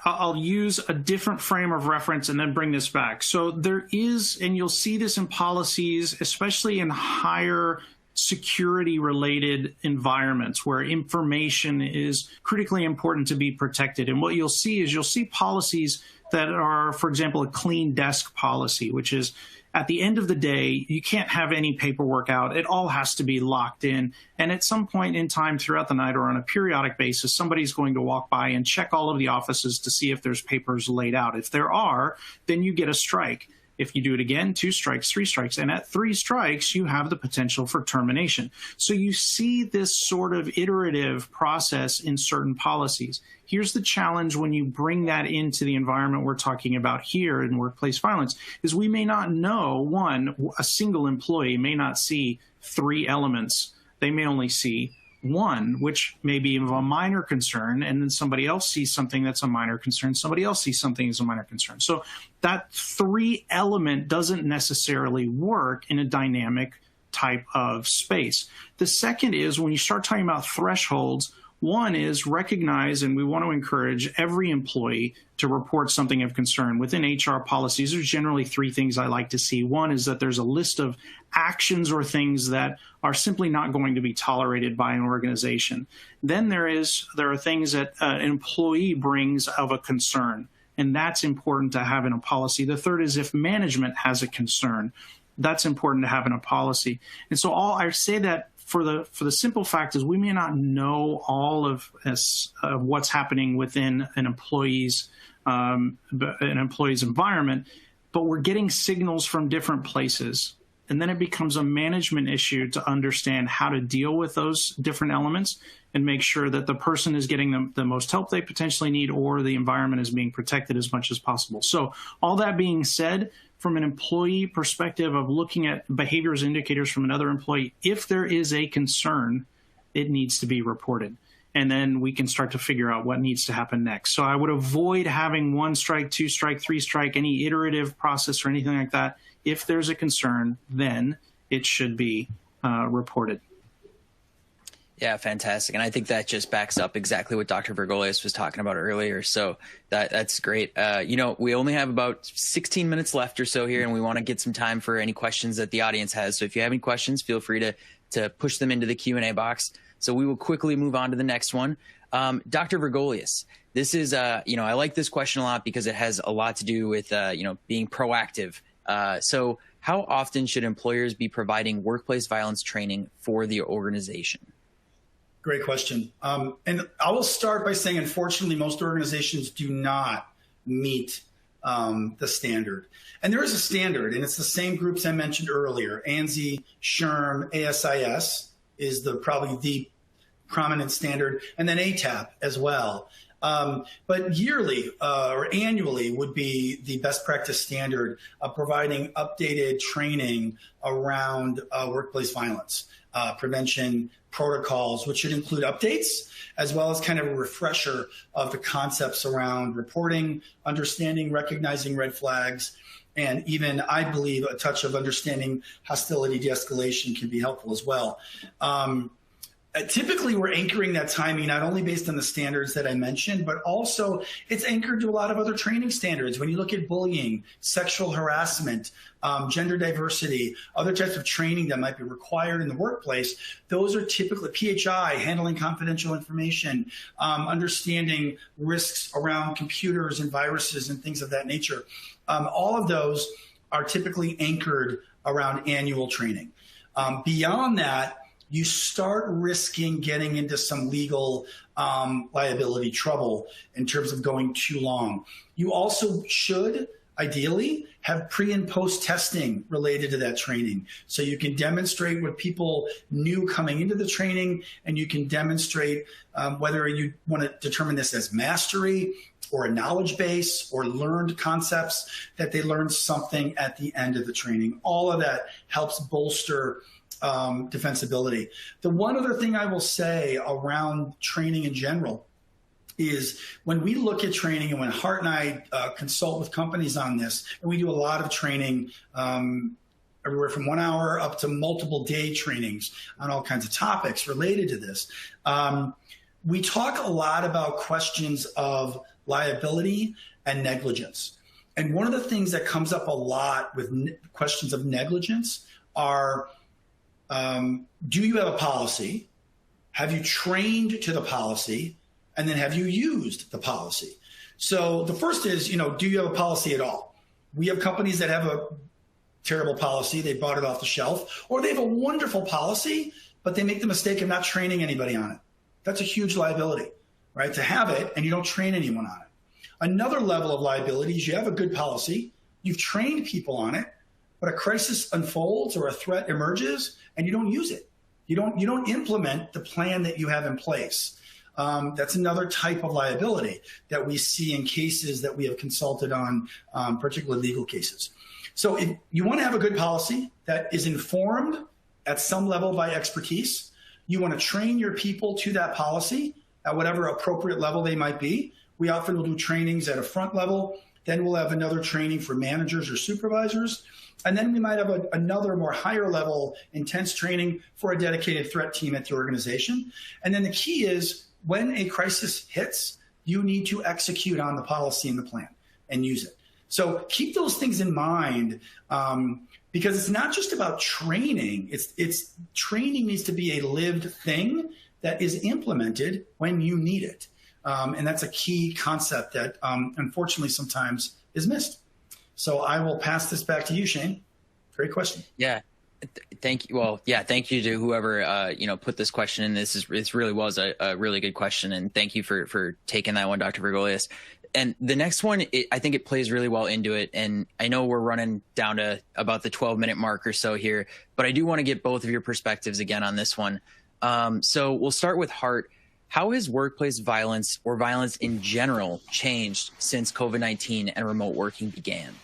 I'll use a different frame of reference and then bring this back. So there is, and you'll see this in policies, especially in higher security related environments where information is critically important to be protected. And what you'll see policies that are, for example, a clean desk policy, which is at the end of the day, you can't have any paperwork out. It all has to be locked in. And at some point in time throughout the night or on a periodic basis, somebody's going to walk by and check all of the offices to see if there's papers laid out. If there are, then you get a strike. If you do it again, 2 strikes, 3 strikes. And at 3 strikes, you have the potential for termination. So you see this sort of iterative process in certain policies. Here's the challenge when you bring that into the environment we're talking about here in workplace violence, is we may not know, one, a single employee may not see 3 elements. They may only see 1, which may be of a minor concern, and then somebody else sees something that's a minor concern, somebody else sees something that's a minor concern. So that 3 element doesn't necessarily work in a dynamic type of space. The second is when you start talking about thresholds, one is recognize, and we want to encourage every employee to report something of concern. Within HR policies, there's generally 3 things I like to see. One is that there's a list of actions or things that are simply not going to be tolerated by an organization. Then there are things that an employee brings of a concern, and that's important to have in a policy. The third is if management has a concern, that's important to have in a policy. And so I say that for the simple fact is we may not know all of what's happening within an employee's environment, but we're getting signals from different places. And then it becomes a management issue to understand how to deal with those different elements and make sure that the person is getting the most help they potentially need, or the environment is being protected as much as possible. So all that being said, from an employee perspective of looking at behaviors indicators from another employee, if there is a concern, it needs to be reported. And then we can start to figure out what needs to happen next. So I would avoid having 1 strike, 2 strike, 3 strike, any iterative process or anything like that. If there's a concern, then it should be reported. Yeah, fantastic. And I think that just backs up exactly what Dr. Vergolias was talking about earlier. So that's great. We only have about 16 minutes left or so here, and we want to get some time for any questions that the audience has. So if you have any questions, feel free to push them into the Q&A box. So we will quickly move on to the next one. Dr. Vergolias, this is, I like this question a lot because it has a lot to do with, being proactive. So how often should employers be providing workplace violence training for the organization? Great question. And I will start by saying, unfortunately, most organizations do not meet the standard. And there is a standard, and it's the same groups I mentioned earlier. ANSI, SHRM, ASIS is probably the prominent standard, and then ATAP as well. But yearly or annually would be the best practice standard of providing updated training around workplace violence prevention protocols, which should include updates, as well as kind of a refresher of the concepts around reporting, understanding, recognizing red flags, and even, I believe, a touch of understanding hostility de-escalation can be helpful as well. Typically, we're anchoring that timing not only based on the standards that I mentioned, but also it's anchored to a lot of other training standards. When you look at bullying, sexual harassment, gender diversity, other types of training that might be required in the workplace, those are typically PHI, handling confidential information, understanding risks around computers and viruses and things of that nature. All of those are typically anchored around annual training. Beyond that, you start risking getting into some legal liability trouble in terms of going too long. You also should, ideally, have pre and post testing related to that training. So you can demonstrate what people knew coming into the training, and you can demonstrate whether you want to determine this as mastery or a knowledge base or learned concepts that they learned something at the end of the training. All of that helps bolster defensibility. The one other thing I will say around training in general is when we look at training, and when Hart and I consult with companies on this, and we do a lot of training, everywhere from 1 hour up to multiple day trainings on all kinds of topics related to this. We talk a lot about questions of liability and negligence. And one of the things that comes up a lot with questions of negligence are, do you have a policy? Have you trained to the policy? And then have you used the policy? So the first is, do you have a policy at all? We have companies that have a terrible policy. They bought it off the shelf, or they have a wonderful policy, but they make the mistake of not training anybody on it. That's a huge liability, right? To have it and you don't train anyone on it. Another level of liability is you have a good policy, you've trained people on it, but a crisis unfolds or a threat emerges and you don't use it. You don't implement the plan that you have in place. That's another type of liability that we see in cases that we have consulted on, particularly legal cases. So if you want to have a good policy that is informed at some level by expertise, you want to train your people to that policy at whatever appropriate level they might be. We often will do trainings at a front level. Then we'll have another training for managers or supervisors. And then we might have another more higher level intense training for a dedicated threat team at the organization. And then the key is when a crisis hits, you need to execute on the policy and the plan and use it. So keep those things in mind because it's not just about training. It's training needs to be a lived thing that is implemented when you need it. And that's a key concept that unfortunately sometimes is missed. So I will pass this back to you, Shane. Great question. Yeah. Thank you. Well, yeah, thank you to whoever, put this question in. This really was a really good question. And thank you for taking that one, Dr. Vergolias. And the next one, I think it plays really well into it. And I know we're running down to about the 12-minute mark or so here, but I do want to get both of your perspectives again on this one. So we'll start with Hart. How has workplace violence or violence in general changed since COVID-19 and remote working began?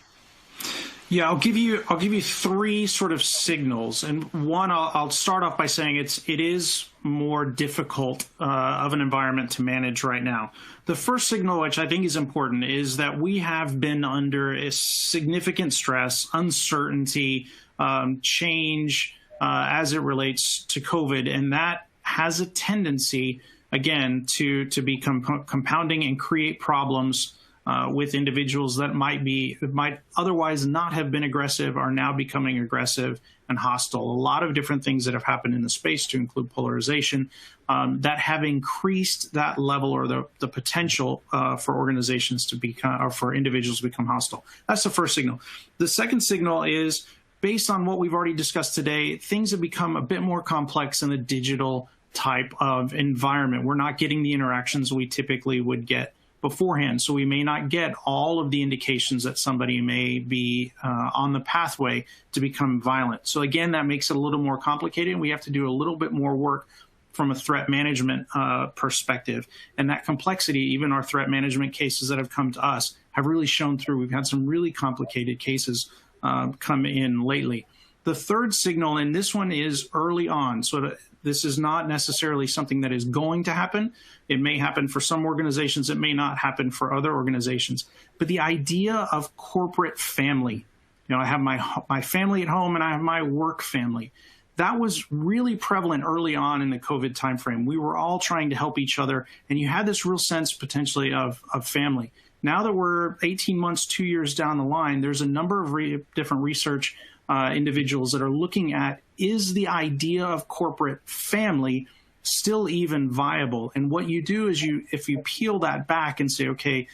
Yeah, I'll give you three sort of signals, and one I'll start off by saying it is more difficult of an environment to manage right now. The first signal, which I think is important, is that we have been under a significant stress, uncertainty, change as it relates to COVID, and that has a tendency, again, to become compounding and create problems with individuals that might otherwise not have been aggressive are now becoming aggressive and hostile. A lot of different things that have happened in the space, to include polarization, that have increased that level or the potential for organizations to become, or for individuals to become hostile. That's the first signal. The second signal is, based on what we've already discussed today, things have become a bit more complex in the digital type of environment. We're not getting the interactions we typically would get beforehand. So we may not get all of the indications that somebody may be on the pathway to become violent. So again, that makes it a little more complicated. We have to do a little bit more work from a threat management perspective. And that complexity, even our threat management cases that have come to us, have really shown through. We've had some really complicated cases come in lately. The third signal, and this one is early on, so this is not necessarily something that is going to happen. It may happen for some organizations. It may not happen for other organizations. But the idea of corporate family, I have my family at home and I have my work family. That was really prevalent early on in the COVID timeframe. We were all trying to help each other, and you had this real sense potentially of family. Now that we're 18 months, 2 years down the line, there's a number of different research individuals that are looking at, is the idea of corporate family still even viable? And what you do is if you peel that back and say, okay,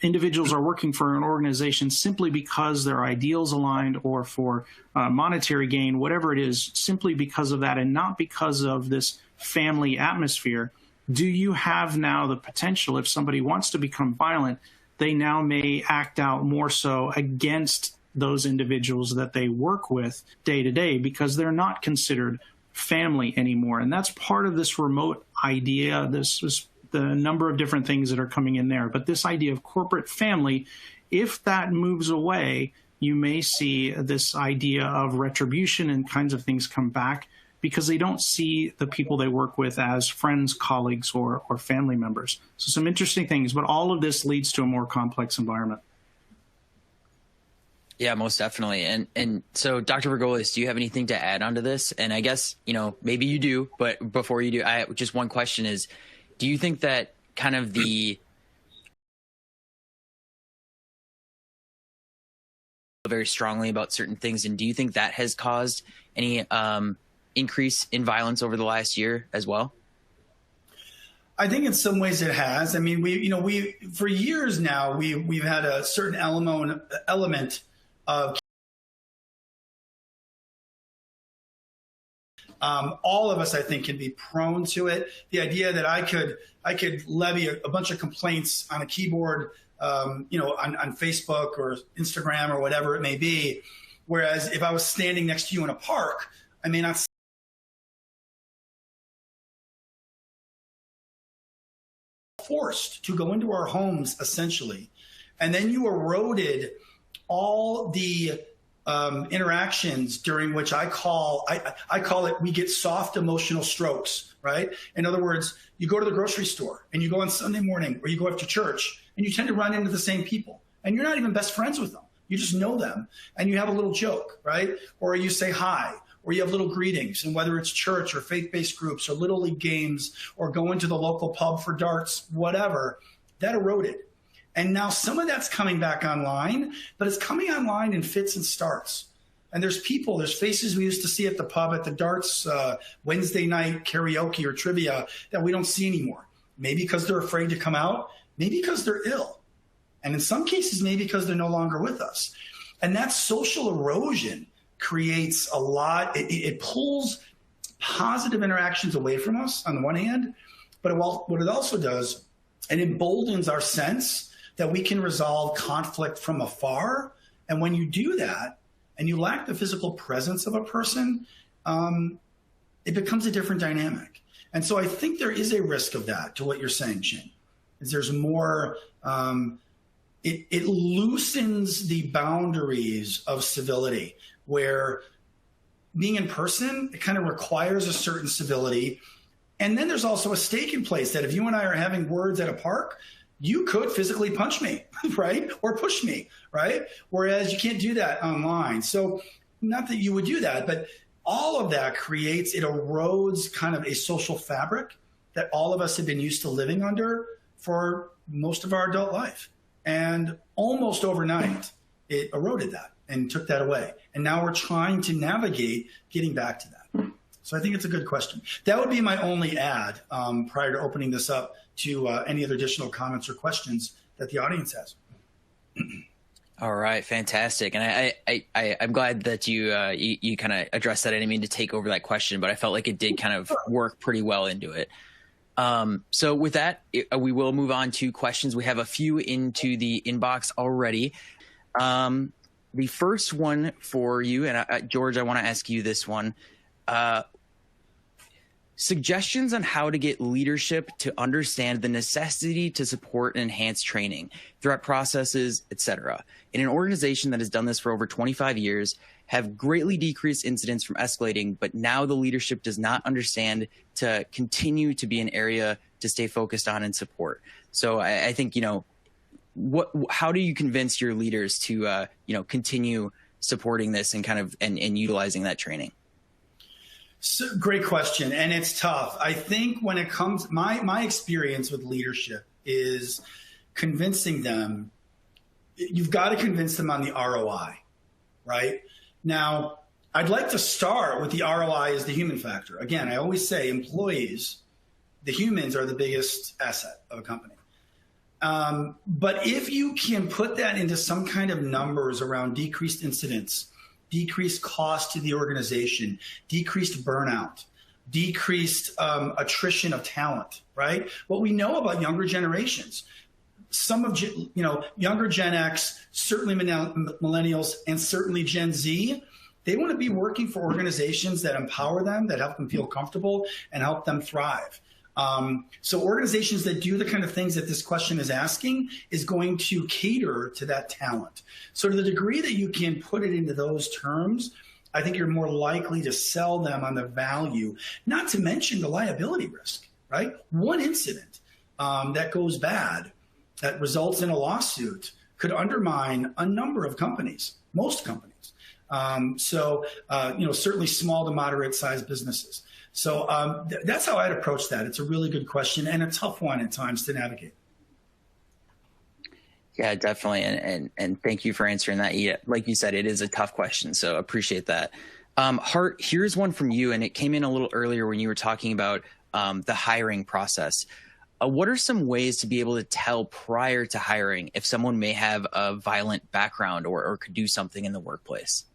individuals are working for an organization simply because their ideals aligned or for monetary gain, whatever it is, simply because of that and not because of this family atmosphere. Do you have now the potential, if somebody wants to become violent, they now may act out more so against those individuals that they work with day to day because they're not considered family anymore. And that's part of this remote idea. This is the number of different things that are coming in there. But this idea of corporate family, if that moves away, you may see this idea of retribution and kinds of things come back because they don't see the people they work with as friends, colleagues, or family members. So some interesting things, but all of this leads to a more complex environment. Yeah, most definitely. And so, Dr. Vergolias, do you have anything to add onto this? And I guess, maybe you do, but before you do, just one question is, do you think that kind of very strongly about certain things, and do you think that has caused any increase in violence over the last year as well? I think in some ways it has. I mean, we for years now we've had a certain element of all of us, I think, can be prone to it. The idea that I could levy a bunch of complaints on a keyboard, on Facebook or Instagram or whatever it may be, whereas if I was standing next to you in a park, I may not. Forced to go into our homes essentially, and then you eroded all the interactions during which I call it, we get soft emotional strokes, right? In other words, you go to the grocery store and you go on Sunday morning or you go after church and you tend to run into the same people and you're not even best friends with them. You just know them and you have a little joke, right? Or you say hi, or you have little greetings, and whether it's church or faith-based groups or little league games or going to the local pub for darts, whatever, that eroded. And now some of that's coming back online, but it's coming online in fits and starts. And there's faces we used to see at the pub, at the darts, Wednesday night karaoke or trivia that we don't see anymore. Maybe because they're afraid to come out, maybe because they're ill. And in some cases, maybe because they're no longer with us. And that social erosion creates a lot, it pulls positive interactions away from us on the one hand, but what it also does, it emboldens our sense that we can resolve conflict from afar. And when you do that, and you lack the physical presence of a person, it becomes a different dynamic. And so I think there is a risk of that to what you're saying, Shane. Is there's more, it loosens the boundaries of civility, where being in person, it kind of requires a certain civility. And then there's also a stake in place that if you and I are having words at a park, you could physically punch me, right? Or push me, right? Whereas you can't do that online. So not that you would do that, but all of that it erodes kind of a social fabric that all of us have been used to living under for most of our adult life. And almost overnight, it eroded that and took that away. And now we're trying to navigate getting back to that. So I think it's a good question. That would be my only add prior to opening this up to any other additional comments or questions that the audience has. All right, fantastic. And I'm glad that you kind of addressed that. I didn't mean to take over that question, but I felt like it did kind of work pretty well into it. So with that, we will move on to questions. We have a few into the inbox already. The first one for you, and George, I want to ask you this one. suggestions on how to get leadership to understand the necessity to support and enhance training, threat processes, etc. In an organization that has done this for over 25 years, have greatly decreased incidents from escalating, but now the leadership does not understand to continue to be an area to stay focused on and support. So I think, how do you convince your leaders to, continue supporting this and and utilizing that training? So, great question. And it's tough. I think when it comes, my experience with leadership is convincing them. You've got to convince them on the ROI, right? Now, I'd like to start with the ROI as the human factor. Again, I always say employees, the humans are the biggest asset of a company. But if you can put that into some kind of numbers around decreased incidents, decreased cost to the organization, decreased burnout, decreased attrition of talent, right? What we know about younger generations, some of younger Gen X, certainly millennials, and certainly Gen Z, they want to be working for organizations that empower them, that help them feel comfortable and help them thrive. So organizations that do the kind of things that this question is asking is going to cater to that talent. So to the degree that you can put it into those terms, I think you're more likely to sell them on the value, not to mention the liability risk, right? One incident that goes bad, that results in a lawsuit, could undermine a number of companies, most companies. Certainly small to moderate sized businesses. So that's how I'd approach that. It's a really good question and a tough one at times to navigate. Yeah, definitely. And thank you for answering that. Yeah, like you said, it is a tough question. So appreciate that. Hart, here's one from you. And it came in a little earlier when you were talking about the hiring process. What are some ways to be able to tell prior to hiring if someone may have a violent background or could do something in the workplace?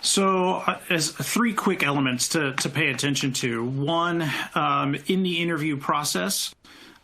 So as three quick elements to pay attention to. One, in the interview process,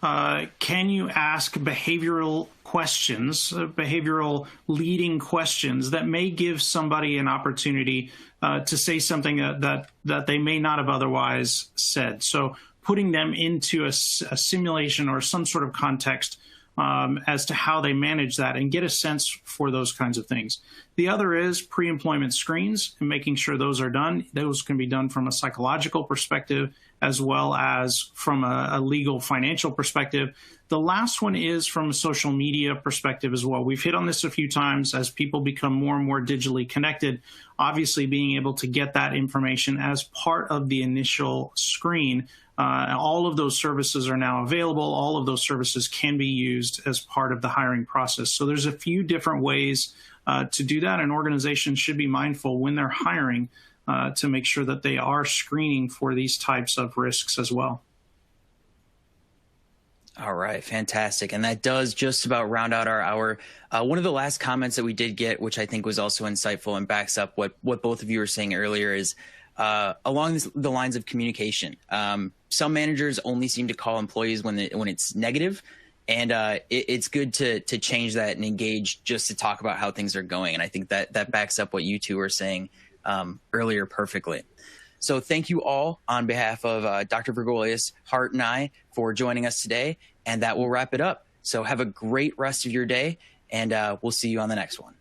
can you ask behavioral questions, behavioral leading questions that may give somebody an opportunity to say something that they may not have otherwise said? So putting them into a simulation or some sort of context as to how they manage that and get a sense for those kinds of things. The other is pre-employment screens and making sure those are done. Those can be done from a psychological perspective as well as from a legal financial perspective. The last one is from a social media perspective as well. We've hit on this a few times as people become more and more digitally connected. Obviously, being able to get that information as part of the initial screen. All of those services are now available. All of those services can be used as part of the hiring process. So there's a few different ways to do that. And organizations should be mindful when they're hiring to make sure that they are screening for these types of risks as well. All right, fantastic. And that does just about round out our hour. One of the last comments that we did get, which I think was also insightful and backs up what both of you were saying earlier, is along the lines of communication. Some managers only seem to call employees when it's negative, and it's good to change that and engage just to talk about how things are going. And I think that backs up what you two were saying earlier perfectly. So thank you all on behalf of Dr. Vergolias, Hart, and I for joining us today, and that will wrap it up. So have a great rest of your day, and we'll see you on the next one.